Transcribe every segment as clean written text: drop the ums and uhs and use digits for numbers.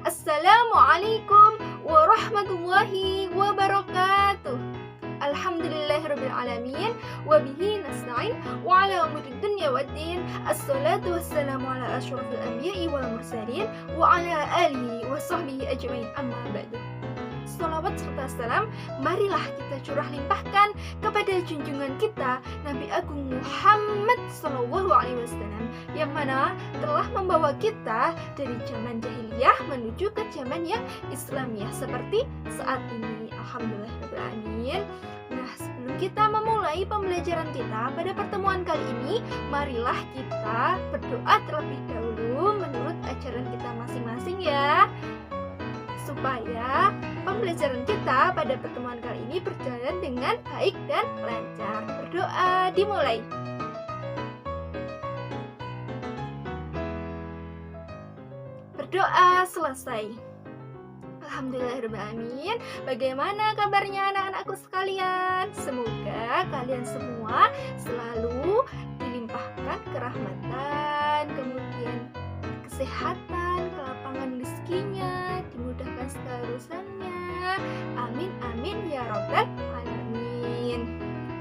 Assalamualaikum warahmatullahi wabarakatuh. Alhamdulillahirrabbilalamin. Wabihi nasta'in wa ala umuri dunya waddin. Assalatu wassalamu ala asyrafil anbiya'i wal mursalin wa ala alihi wa sahbihi ajma'in, amma ba'du. Salawat serta salam marilah kita curah limpahkan kepada junjungan kita Nabi Agung Muhammad SAW, yang mana telah membawa kita dari zaman jahiliyah menuju ke zaman yang Islamiyah seperti saat ini. Alhamdulillahirrahmanirrahim. Nah, sebelum kita memulai pembelajaran kita pada pertemuan kali ini, marilah kita berdoa terlebih dahulu menurut ajaran kita masing-masing ya, supaya pembelajaran kita pada pertemuan kali ini berjalan dengan baik dan lancar. Berdoa dimulai. Berdoa selesai. Alhamdulillahirrahmanirrahim. Bagaimana kabarnya anak-anakku sekalian? Semoga kalian semua selalu dilimpahkan kerahmatan, kemudian kesehatan, kelapangan rezekinya, dimudahkan segala urusannya. Amin amin ya rabbal alamin.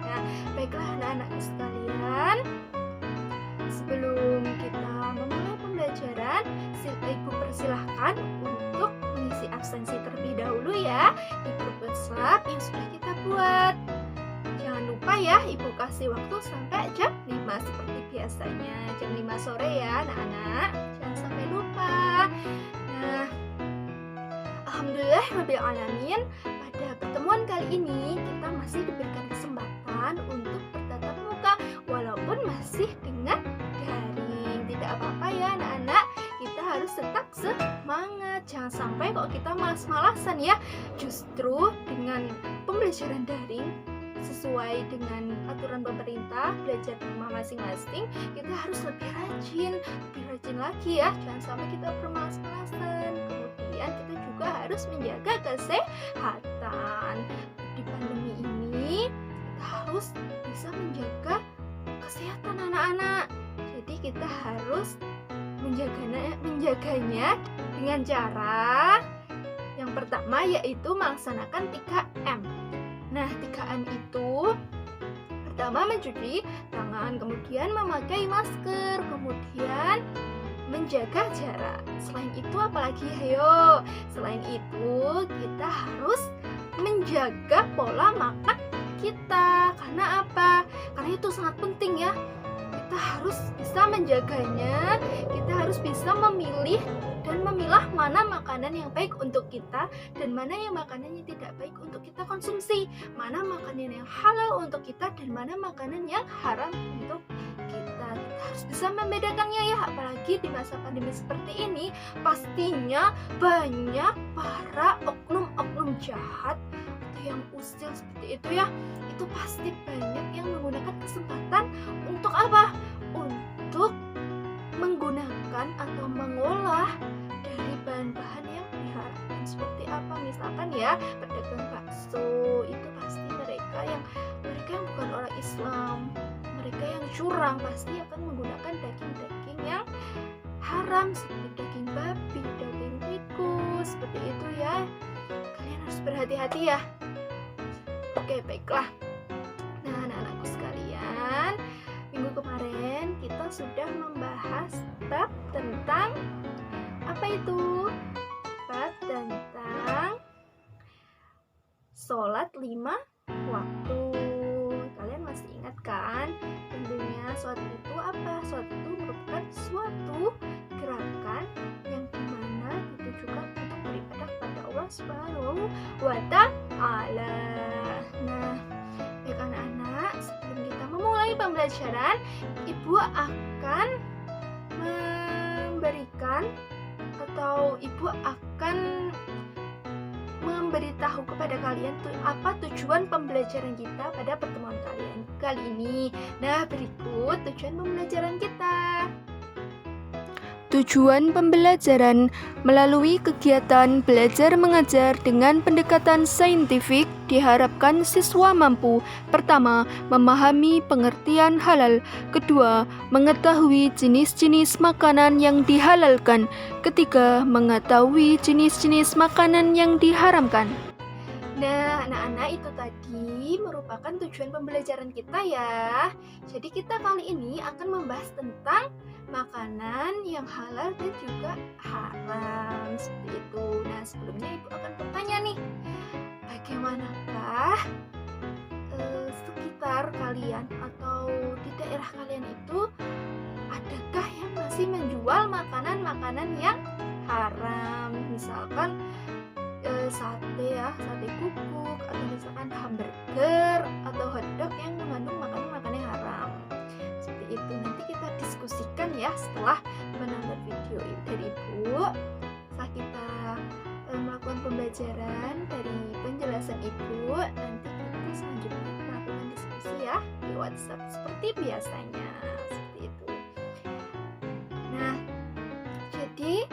Nah, baiklah anak-anakku sekalian, sebelum kita memulai pembelajaran, Ibu persilahkan untuk mengisi absensi terlebih dahulu ya di grup WhatsApp yang sudah kita buat. Jangan lupa ya, Ibu kasih waktu sampai jam 5 seperti biasanya, jam 5 sore ya anak-anak, jangan sampai lupa. Nah, alhamdulillahirrahmanirrahim, pada pertemuan kali ini kita masih diberikan kesempatan untuk bertatap muka walaupun masih dengan daring. Tidak apa-apa ya anak-anak, kita harus tetap semangat, jangan sampai kok kita malas-malasan ya. Justru dengan pembelajaran daring sesuai dengan aturan pemerintah, belajar di rumah masing-masing, kita harus lebih rajin lagi ya, jangan sampai kita bermalas-malasan. Kemudian kita juga harus menjaga kesehatan. Di pandemi ini kita harus bisa menjaga kesehatan anak-anak, jadi kita harus menjaganya dengan cara yang pertama, yaitu melaksanakan 3M. Nah, 3M itu pertama mencuci tangan, kemudian memakai masker, kemudian menjaga jarak. Selain itu apalagi? Ayo, selain itu kita harus menjaga pola makan kita. Karena apa? Karena itu sangat penting ya. Kita harus bisa menjaganya, kita harus bisa memilih dan memilah mana makanan yang baik untuk kita dan mana yang makanan yang tidak baik untuk kita konsumsi, mana makanan yang halal untuk kita dan mana makanan yang haram untuk kita. Kita harus bisa membedakannya ya, apalagi di masa pandemi seperti ini, pastinya banyak para oknum-oknum jahat yang usil seperti itu ya, itu pasti banyak yang menggunakan kesempatan untuk apa? Untuk menggunakan atau mengolah dari bahan-bahan yang diharapkan. Seperti apa? Misalkan ya, pedagang bakso itu pasti mereka yang bukan orang Islam, mereka yang curang pasti akan menggunakan daging-daging yang haram seperti daging babi, daging tikus, seperti itu ya. Kalian harus berhati-hati ya. Oke, baiklah. Nah, anak-anakku sekalian, minggu kemarin kita sudah membahas bab tentang apa itu? Bab tentang sholat 5 waktu. Kalian masih ingat kan? Tentunya sholat itu apa? Sholat itu merupakan suatu gerakan yang dimana ditujukan untuk beribadah kepada Allah Subhanahu wa Ta'ala. Nah, baik anak-anak, sebelum kita memulai pembelajaran, Ibu akan memberikan atau Ibu akan memberitahu kepada kalian apa tujuan pembelajaran kita pada pertemuan kali ini. Nah, berikut tujuan pembelajaran kita. Tujuan pembelajaran melalui kegiatan belajar mengajar dengan pendekatan saintifik diharapkan siswa mampu: pertama, memahami pengertian halal; kedua, mengetahui jenis-jenis makanan yang dihalalkan; ketiga, mengetahui jenis-jenis makanan yang diharamkan. Nah, anak-anak, itu tadi merupakan tujuan pembelajaran kita ya. Jadi kita kali ini akan membahas tentang makanan yang halal dan juga haram, seperti itu. Nah, sebelumnya Ibu akan bertanya nih, bagaimanakah sekitar kalian atau di daerah kalian itu adakah yang masih menjual makanan-makanan yang haram? Misalkan sate ya, sate kukuk, atau misalkan hamburger atau hotdog yang mengandung makanan-makanan yang haram. Seperti itu. Nanti kita diskusikan ya setelah menonton video dari Ibu. Setelah kita melakukan pembelajaran dari penjelasan Ibu, nanti kita selanjutnya melakukan diskusi ya di WhatsApp seperti biasanya. Seperti itu. Nah, jadi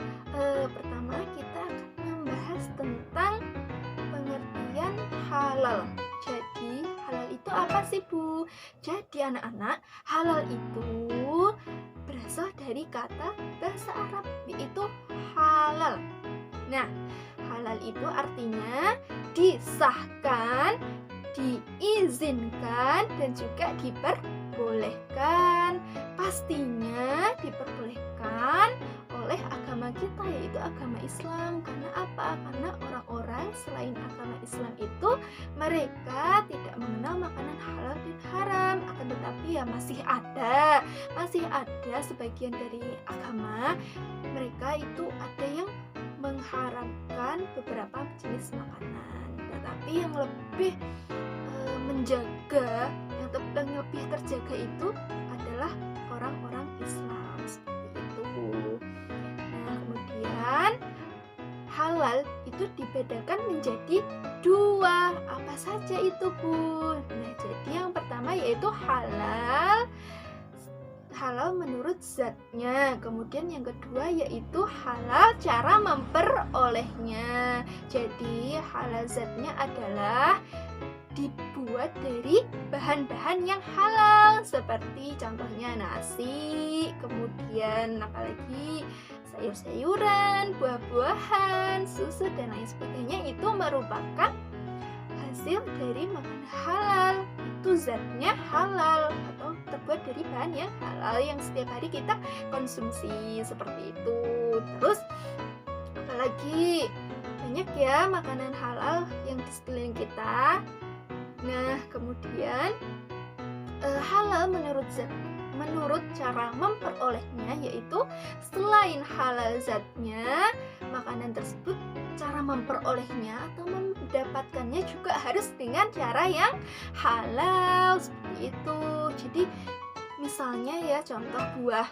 pertama kita akan membahas tentang pengertian halal. Jadi halal itu apa sih, Bu? Jadi anak-anak, halal itu berasal dari kata bahasa Arab, yaitu halal. Nah, halal itu artinya disahkan, diizinkan, dan juga diperbolehkan. Pastinya diperbolehkan oleh agama kita, yaitu agama Islam. Karena apa? Karena orang-orang selain agama Islam itu mereka tidak mengenal makanan halal dan haram. Akan tetapi ya masih ada sebagian dari agama mereka itu ada yang mengharamkan beberapa jenis makanan. Tetapi yang lebih menjaga, yang lebih terjaga itu adalah orang-orang Islam, seperti itu. Nah, kemudian halal itu dibedakan menjadi dua. Apa saja itu, Bu? Nah, jadi yang pertama yaitu halal menurut zatnya. Kemudian yang kedua yaitu halal cara memperolehnya. Jadi halal zatnya adalah dibuat dari bahan-bahan yang halal, seperti contohnya nasi, kemudian apalagi sayur-sayuran, buah-buahan, susu, dan lain sebagainya. Itu merupakan hasil dari makanan halal. Itu zatnya halal atau terbuat dari bahan yang halal yang setiap hari kita konsumsi, seperti itu. Terus apalagi banyak ya makanan halal yang di sekeliling kita. Nah, kemudian halal menurut cara memperolehnya, yaitu selain halal zatnya, makanan tersebut cara memperolehnya atau mendapatkannya juga harus dengan cara yang halal, seperti itu. Jadi misalnya ya, contoh buah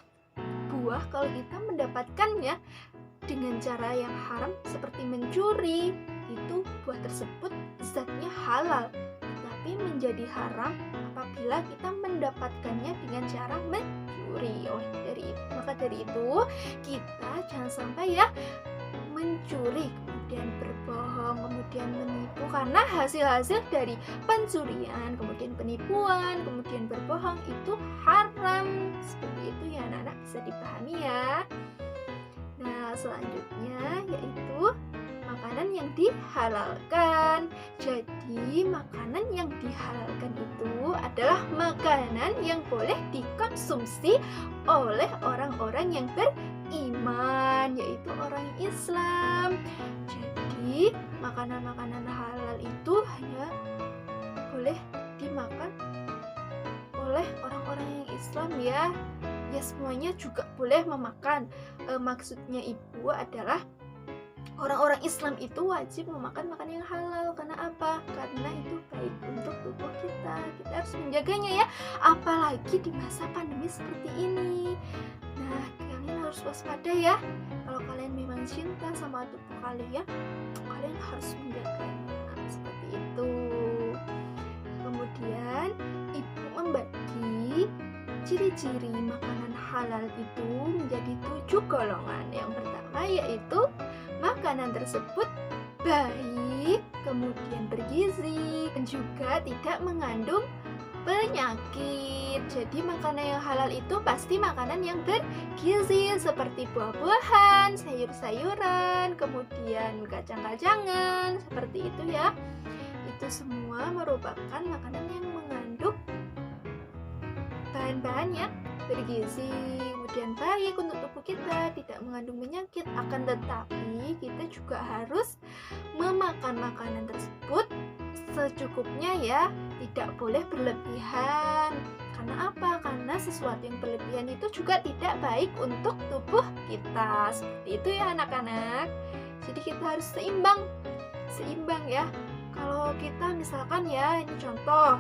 kalau kita mendapatkannya dengan cara yang haram seperti mencuri, itu buah tersebut zatnya halal, tetapi menjadi haram apabila kita mendapatkannya dengan cara mencuri. Maka dari itu kita jangan sampai ya mencuri, kemudian berbohong, kemudian menipu, karena hasil-hasil dari pencurian, kemudian penipuan, kemudian berbohong itu haram. Seperti itu ya anak-anak, bisa dipahami ya. Nah, selanjutnya yaitu makanan yang dihalalkan. Jadi makanan yang dihalalkan itu adalah makanan yang boleh dikonsumsi oleh orang-orang yang beriman, yaitu orang Islam. Jadi makanan-makanan halal itu hanya boleh dimakan oleh orang-orang yang Islam ya. Ya, semuanya juga boleh memakan. Maksudnya Ibu adalah orang-orang Islam itu wajib memakan makanan yang halal. Karena apa? Karena itu baik untuk tubuh kita. Kita harus menjaganya ya. Apalagi di masa pandemi seperti ini. Nah, kalian harus waspada ya. Kalau kalian memang cinta sama tubuh kalian harus menjaganya. Seperti itu. Kemudian Ibu membagi ciri-ciri makanan halal itu menjadi 7 golongan. Yang pertama yaitu makanan tersebut baik, kemudian bergizi, dan juga tidak mengandung penyakit. Jadi makanan yang halal itu pasti makanan yang bergizi seperti buah-buahan, sayur-sayuran, kemudian kacang-kacangan, seperti itu ya. Itu semua merupakan makanan yang mengandung bahan-bahan yang bergizi, kemudian baik untuk tubuh kita, tidak mengandung penyakit. Akan tetapi kita juga harus memakan makanan tersebut secukupnya ya, tidak boleh berlebihan. Karena apa? Karena sesuatu yang berlebihan itu juga tidak baik untuk tubuh kita. Seperti itu ya anak-anak. Jadi kita harus seimbang ya. Kalau kita misalkan ya, ini contoh,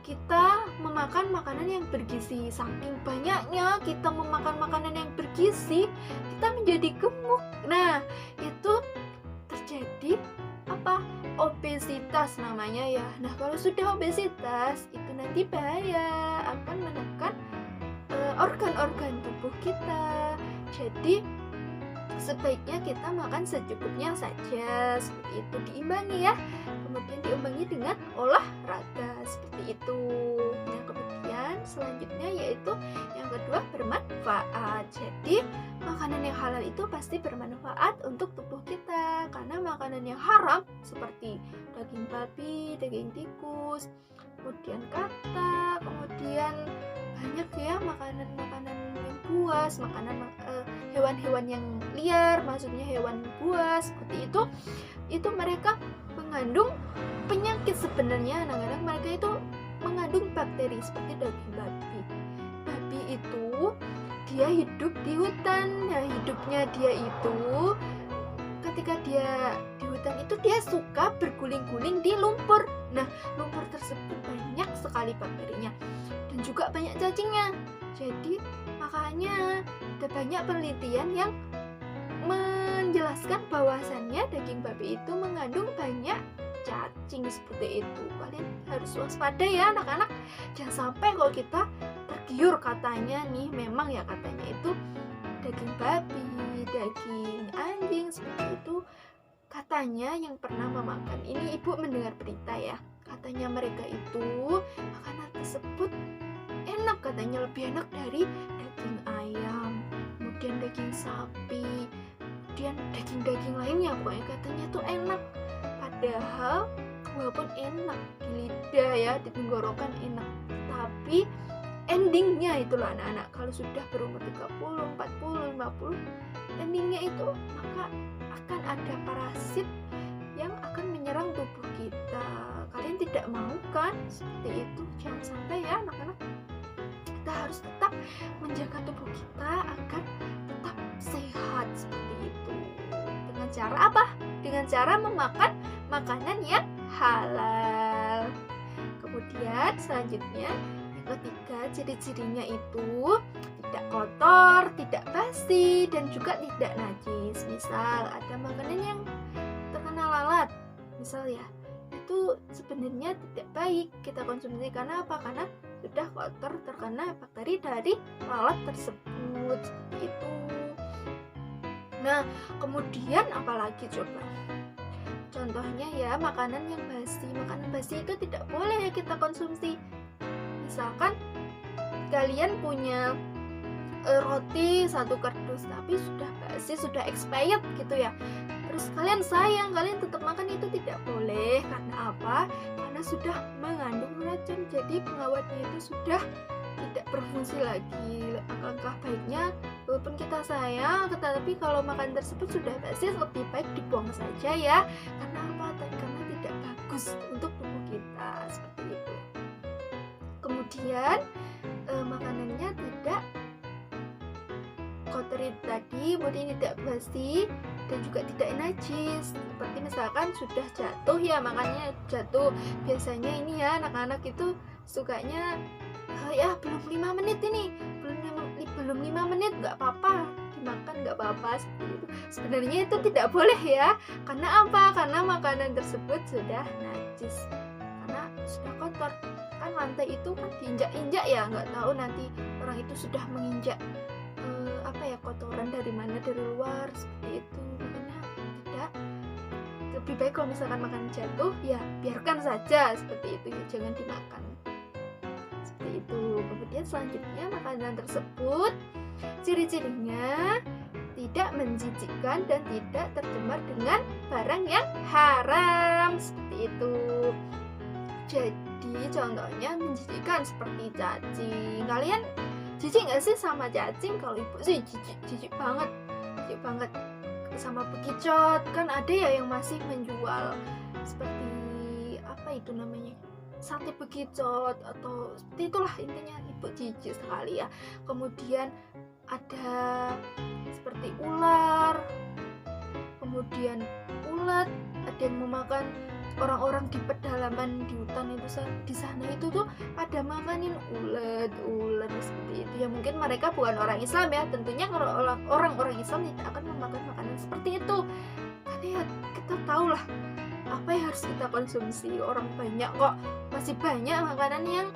kita memakan makanan yang bergizi, saking banyaknya kita memakan makanan yang bergizi, kita menjadi gemuk. Nah, itu terjadi apa? Obesitas namanya ya. Nah, kalau sudah obesitas itu nanti bahaya, akan menekan organ-organ tubuh kita. Jadi sebaiknya kita makan secukupnya saja, seperti itu, diimbangi ya. Kemudian diimbangi dengan olahraga, seperti itu. Nah, kemudian selanjutnya yaitu yang kedua, bermanfaat. Jadi makanan yang halal itu pasti bermanfaat untuk tubuh kita. Karena makanan yang haram seperti daging babi, daging tikus, kemudian katak, kemudian banyak ya makanan-makanan yang buas, hewan-hewan yang liar, maksudnya hewan buas seperti itu mereka mengandung penyakit. Sebenarnya anak-anak, mereka itu mengandung bakteri seperti daging babi. Babi itu dia hidup di hutan. Nah, hidupnya dia itu ketika dia di hutan itu dia suka berguling-guling di lumpur. Nah, lumpur tersebut banyak sekali bakterinya dan juga banyak cacingnya. Jadi makanya ada banyak penelitian yang menjelaskan bahwasannya daging babi itu mengandung banyak cacing seperti itu. Kalian harus waspada ya anak-anak. Jangan sampai kalau kita tergiur katanya nih, memang ya katanya itu daging babi, daging anjing seperti itu. Katanya yang pernah memakan ini, ibu mendengar berita ya, katanya mereka itu makanan tersebut enak, katanya lebih enak dari daging ayam, kemudian daging sapi, kemudian daging-daging lainnya, pokoknya katanya tuh enak. Padahal walaupun enak di lidah ya, di tenggorokan enak, tapi endingnya itulah anak-anak, kalau sudah berumur 30, 40, 50, endingnya itu maka akan ada parasit yang akan menyerang tubuh kita. Kalian tidak mau kan seperti itu? Jangan sampai ya anak-anak. Kita harus tetap menjaga tubuh kita agar tetap sehat seperti itu. Dengan cara apa? Dengan cara memakan makanan yang halal. Kemudian selanjutnya yang ketiga, ciri-cirinya itu tidak kotor, tidak basi, dan juga tidak najis. Misal ada makanan yang terkena lalat, misal ya, itu sebenarnya tidak baik kita konsumsi. Karena apa? Karena sudah kotor, terkena bakteri dari lalat tersebut, seperti itu. Nah, kemudian apalagi coba? Contohnya ya, makanan yang basi. Makanan basi itu tidak boleh kita konsumsi. Misalkan kalian punya roti satu kardus tapi sudah basi, sudah expired gitu ya, terus kalian sayang, kalian tetap makan, itu tidak boleh. Karena apa? Karena sudah mengandung racun. Jadi pengawetnya itu sudah tidak berfungsi lagi. Alangkah baiknya, walaupun kita sayang, tetapi kalau makan tersebut sudah basi, lebih baik dibuang saja ya. Karena apa? Karena tidak bagus untuk tubuh kita, seperti itu. Kemudian makanannya tidak kotor tadi, kemudian tidak basi dan juga tidak najis. Seperti misalkan sudah jatuh ya, makannya jatuh. Biasanya ini ya anak-anak itu sukanya ya belum 5 menit ini, belum 5 menit nggak apa-apa dimakan, nggak apa-apa, seperti itu. Sebenarnya itu tidak boleh ya. Karena apa? Karena makanan tersebut sudah najis, karena sudah kotor. kan lantai itu kan diinjak-injak ya, nggak tahu nanti orang itu sudah menginjak kotoran dari mana, dari luar seperti itu. Makanya tidak, lebih baik kalau misalkan makanan jatuh ya biarkan saja seperti itu ya, jangan dimakan seperti itu. Kemudian selanjutnya makanan tersebut ciri-cirinya tidak menjijikkan dan tidak tercemar dengan barang yang haram seperti itu. Jadi contohnya menjijikkan seperti cacing. Kalian jijik nggak sih sama cacing? Kalau ibu sih jijik banget sama bekicot. Kan ada ya yang masih menjual seperti apa itu namanya, sate bekicot atau seperti itulah, intinya ibu jijik sekali ya. Kemudian ada seperti ular, kemudian ulat, ada yang memakan orang-orang di pedalaman di hutan itu, di sana itu tuh ada makanin ular seperti itu ya. Mungkin mereka bukan orang Islam ya, tentunya kalau orang-orang Islam tidak akan memakan makanan seperti itu, karena ya kita tahulah apa yang harus kita konsumsi. Orang banyak kok, masih banyak makanan yang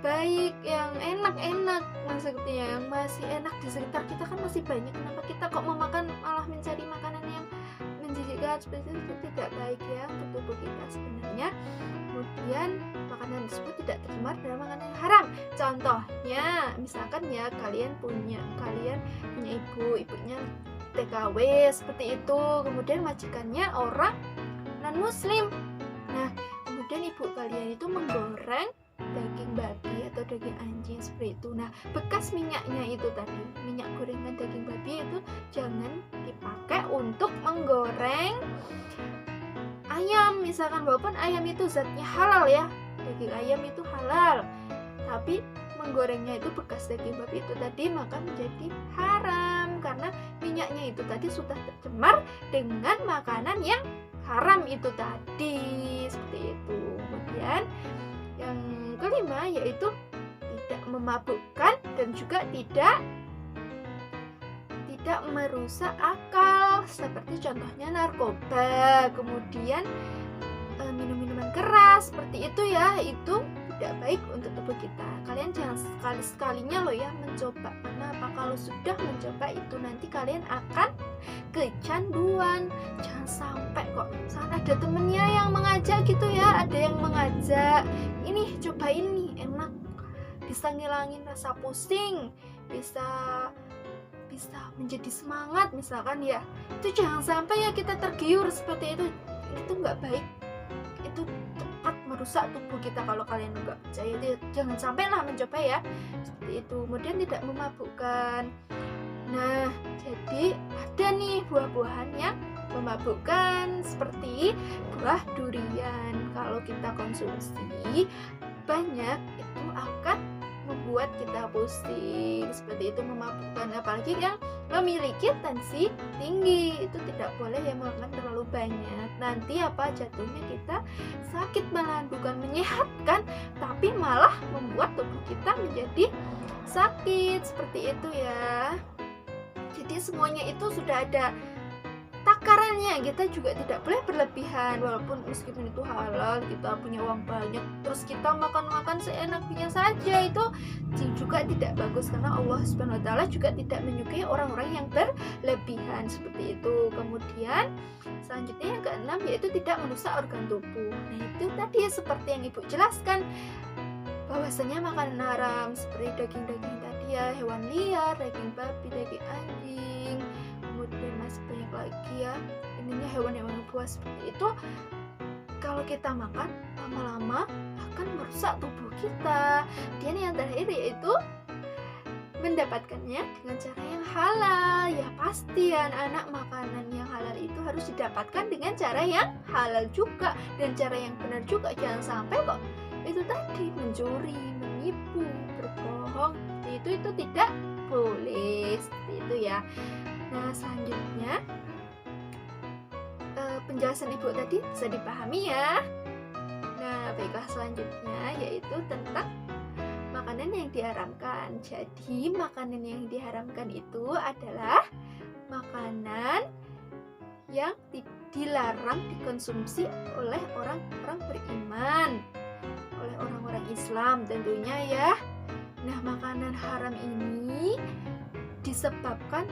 baik, yang enak-enak, maksudnya yang masih enak di sekitar kita kan masih banyak. Kenapa kita kok memakan, malah mencari makanan yang menjijikkan seperti itu? Tidak baik ya untuk tubuh kita sebenarnya. Kemudian makanan tersebut tidak tercemar dengan makanan yang haram. Contohnya misalkan ya, kalian punya ibunya TKW seperti itu, kemudian majikannya orang non muslim. Nah kemudian ibu kalian itu menggoreng daging babi atau daging anjing seperti itu. Nah bekas minyaknya itu tadi, minyak gorengan daging babi itu jangan dipakai untuk menggoreng ayam misalkan, walaupun ayam itu zatnya halal ya, daging ayam itu halal, tapi menggorengnya itu bekas daging babi itu tadi maka menjadi haram, karena minyaknya itu tadi sudah tercemar dengan makanan yang haram itu tadi seperti itu. Kemudian yang kelima yaitu tidak memabukkan dan juga tidak merusak akal, seperti contohnya narkoba, kemudian minum-minuman keras seperti itu ya, itu tidak baik untuk tubuh kita. Kalian jangan sekali-sekalinya loh ya mencoba, karena apa, kalau sudah mencoba itu nanti kalian akan kecanduan. Jangan sampai kok saat ada temennya yang mengajak gitu ya, ada yang mengajak, ini cobain nih enak, bisa ngilangin rasa pusing, bisa menjadi semangat misalkan ya, itu jangan sampai ya kita tergiur seperti itu nggak baik, itu tepat merusak tubuh kita. Kalau kalian nggak percaya itu jangan sampai lah mencoba ya seperti itu. Kemudian tidak memabukkan. Nah jadi ada nih buah-buahan yang memabukkan seperti buah durian. Kalau kita konsumsi banyak itu akan membuat kita pusing seperti itu, memabukkan. Apalagi yang memiliki tensi tinggi itu tidak boleh ya makan terlalu banyak, nanti apa jatuhnya kita sakit, malahan bukan menyehatkan tapi malah membuat tubuh kita menjadi sakit seperti itu ya. Jadi semuanya itu sudah ada takarannya, kita juga tidak boleh berlebihan. Walaupun meskipun itu halal, kita punya uang banyak terus kita makan seenaknya saja, itu juga tidak bagus, karena Allah Subhanahu wa taala juga tidak menyukai orang-orang yang berlebihan seperti itu. Kemudian selanjutnya yang keenam yaitu tidak merusak organ tubuh. Nah itu tadi seperti yang ibu jelaskan, bahwasanya makanan haram seperti daging-daging tadi ya, hewan liar, daging babi, daging anjing, kemudian masih banyak lagi ya, intinya hewan-hewan buas seperti itu, kalau kita makan lama-lama akan merusak tubuh kita. Dan yang terakhir yaitu mendapatkannya dengan cara yang halal. Ya pasti ya anak-anak, makanan yang halal itu harus didapatkan dengan cara yang halal juga, dan cara yang benar juga. Jangan sampai kok itu tadi mencuri, menipu, berbohong, itu tidak boleh seperti itu ya. Nah selanjutnya penjelasan ibu tadi bisa dipahami ya. Nah baiklah, selanjutnya yaitu tentang makanan yang diharamkan. Jadi makanan yang diharamkan itu adalah makanan yang dilarang dikonsumsi oleh orang-orang beriman. oleh orang-orang Islam tentunya ya. Nah, makanan haram ini disebabkan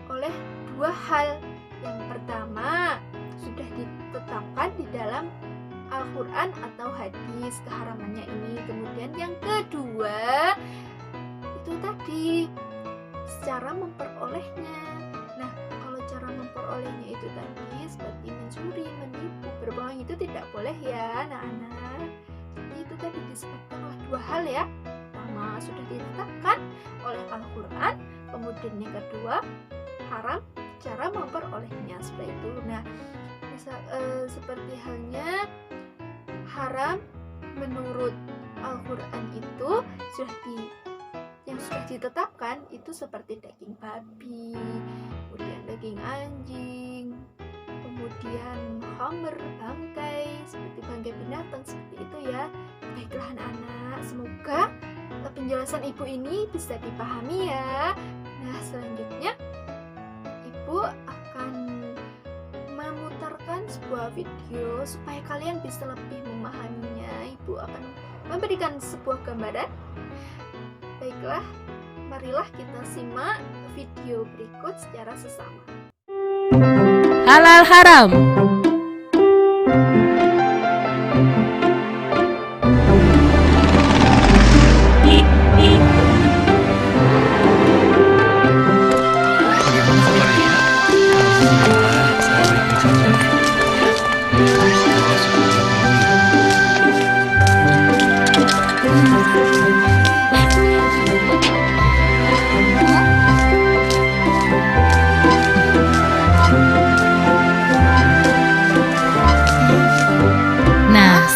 oleh dua hal. Yang pertama, sudah ditetapkan di dalam Al-Quran atau hadis keharamannya ini. Kemudian yang kedua, itu tadi cara memperolehnya. Nah, kalau cara memperolehnya itu tadi seperti mencuri, menipu, berbohong, itu tidak boleh ya anak-anak. Jadi itu tadi disebabkan oleh dua hal ya. Pertama, sudah ditetapkan oleh Al-Quran. Kemudian yang kedua, haram cara memperolehnya seperti itu. Nah, seperti halnya haram menurut Al-Quran itu yang sudah ditetapkan itu seperti daging babi, kemudian daging anjing, kemudian khamr, bangkai, seperti bangkai binatang, seperti itu ya. Baiklah anak-anak, semoga penjelasan ibu ini bisa dipahami ya. Nah, selanjutnya ibu akan memutarkan sebuah video supaya kalian bisa lebih memahaminya. Ibu akan memberikan sebuah gambaran. Baiklah, marilah kita simak video berikut secara sesama. Halal haram.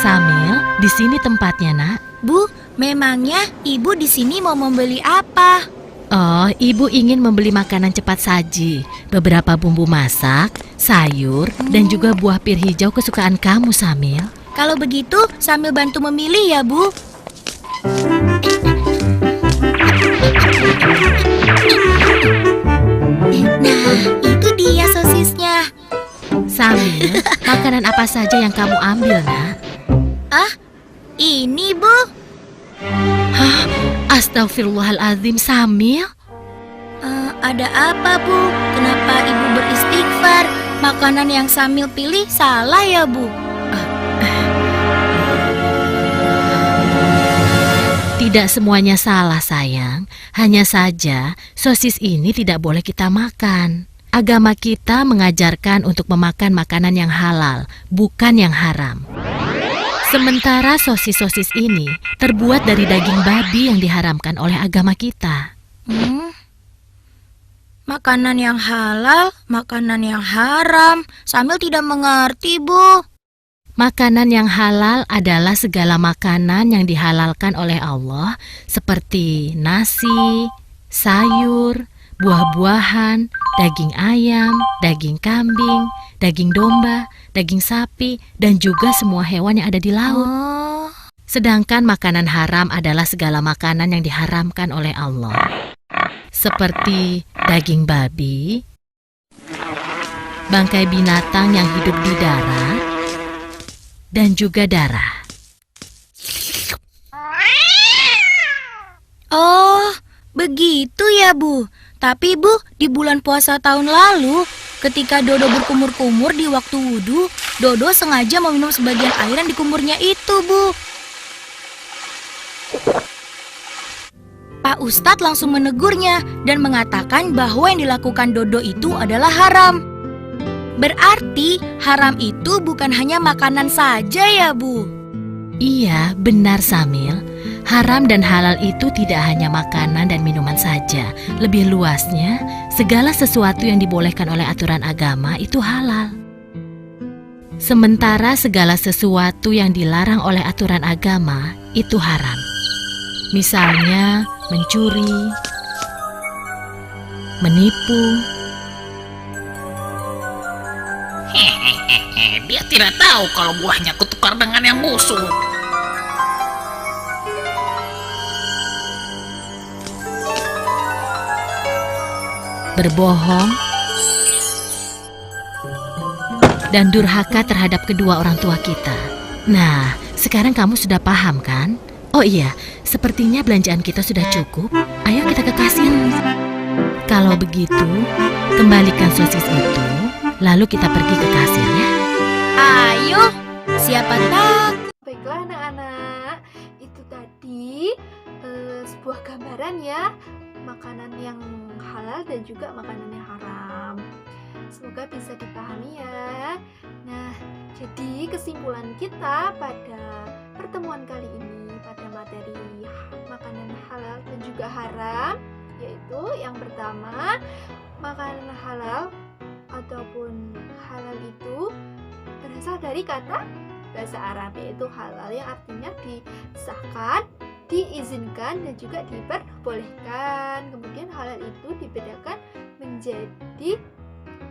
Samil, di sini tempatnya, Nak. Bu, memangnya ibu di sini mau membeli apa? Oh, ibu ingin membeli makanan cepat saji, beberapa bumbu masak, sayur, dan juga buah pir hijau kesukaan kamu, Samil. Kalau begitu, sambil bantu memilih ya, Bu. Nah, itu dia sosisnya. Samil, makanan apa saja yang kamu ambil, Nak? Ah, ini, Bu. Hah? Astagfirullahaladzim, Samil. Ada apa, Bu? Kenapa ibu beristighfar? Makanan yang Samil pilih salah ya, Bu? Tidak semuanya salah, sayang. Hanya saja, sosis ini tidak boleh kita makan. Agama kita mengajarkan untuk memakan makanan yang halal, bukan yang haram. Sementara sosis-sosis ini terbuat dari daging babi yang diharamkan oleh agama kita. Makanan yang halal, makanan yang haram. Sambil tidak mengerti, Bu. Makanan yang halal adalah segala makanan yang dihalalkan oleh Allah, seperti nasi, sayur, buah-buahan, daging ayam, daging kambing, daging domba, daging sapi, dan juga semua hewan yang ada di laut. Sedangkan makanan haram adalah segala makanan yang diharamkan oleh Allah, seperti daging babi, bangkai binatang yang hidup di darat, dan juga darah. Oh, begitu ya, Bu. Tapi, Bu, di bulan puasa tahun lalu, ketika Dodo berkumur-kumur di waktu wudhu, Dodo sengaja meminum sebagian air yang dikumurnya itu, Bu. Pak Ustadz langsung menegurnya dan mengatakan bahwa yang dilakukan Dodo itu adalah haram. Berarti haram itu bukan hanya makanan saja ya, Bu? Iya, benar, Samil. Haram dan halal itu tidak hanya makanan dan minuman saja. Lebih luasnya, segala sesuatu yang dibolehkan oleh aturan agama itu halal. Sementara segala sesuatu yang dilarang oleh aturan agama itu haram. Misalnya, mencuri, menipu. Dia tidak tahu kalau buahnya kutukar dengan yang busuk. Berbohong, dan durhaka terhadap kedua orang tua kita. Nah, Sekarang kamu sudah paham kan? Oh iya, sepertinya belanjaan kita sudah cukup. Ayo kita ke kasir. Kalau begitu, kembalikan sosis itu, lalu kita pergi ke kasir ya. Ayo, siapa takut? Baiklah anak-anak, itu tadi sebuah gambaran ya, makanan yang halal dan juga makanan yang haram. Semoga bisa dipahami ya. Nah, jadi kesimpulan kita pada pertemuan kali ini pada materi makanan halal dan juga haram, yaitu yang pertama, makanan halal ataupun halal itu berasal dari kata bahasa Arab, yaitu halal yang artinya disahkan, diizinkan dan juga diperbolehkan. Kemudian halal itu dibedakan menjadi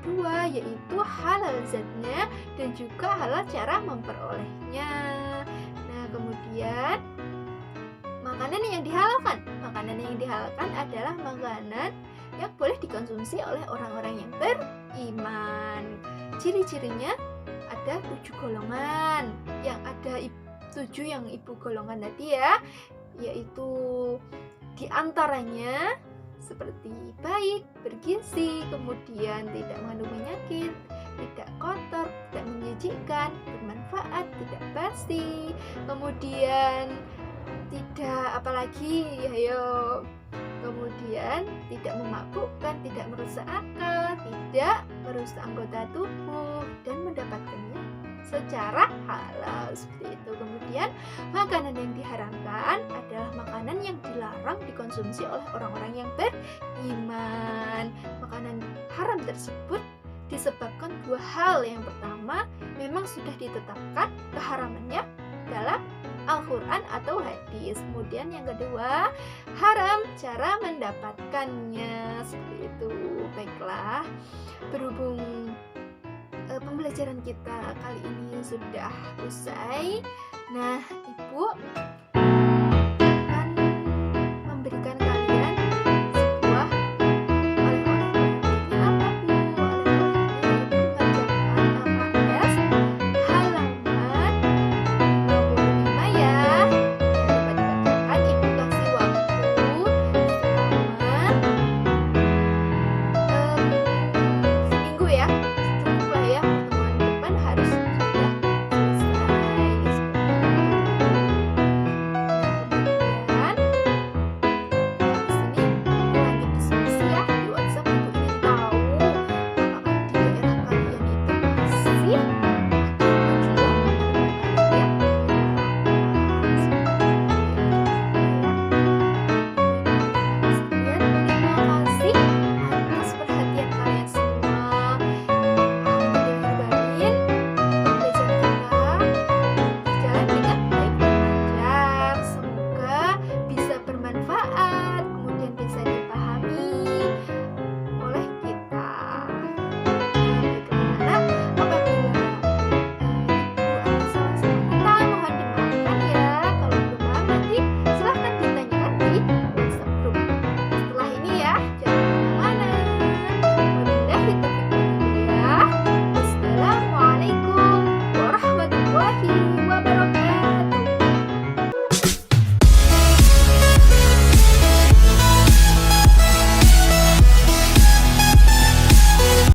dua, yaitu halal zatnya dan juga halal cara memperolehnya. Nah, kemudian makanan yang dihalalkan adalah makanan yang boleh dikonsumsi oleh orang-orang yang beriman. Ciri-cirinya ada 7 golongan, yang ada 7 yang ibu golongan tadi ya, yaitu diantaranya seperti baik, bergizi, kemudian tidak mengandung penyakit, tidak kotor, tidak menjijikkan, bermanfaat, tidak basi, kemudian tidak apalagi ayo, kemudian tidak memabukkan, tidak merusak akal, tidak merusak anggota tubuh dan mendapatkannya secara halal, seperti itu. Kemudian makanan yang diharamkan adalah makanan yang dilarang dikonsumsi oleh orang-orang yang beriman. Makanan haram tersebut disebabkan 2 hal. Yang pertama, memang sudah ditetapkan keharamannya dalam Al-Quran atau hadis. Kemudian yang kedua, haram cara mendapatkannya, seperti itu. Baiklah, berhubung pembelajaran kita kali ini sudah usai. Nah, Ibu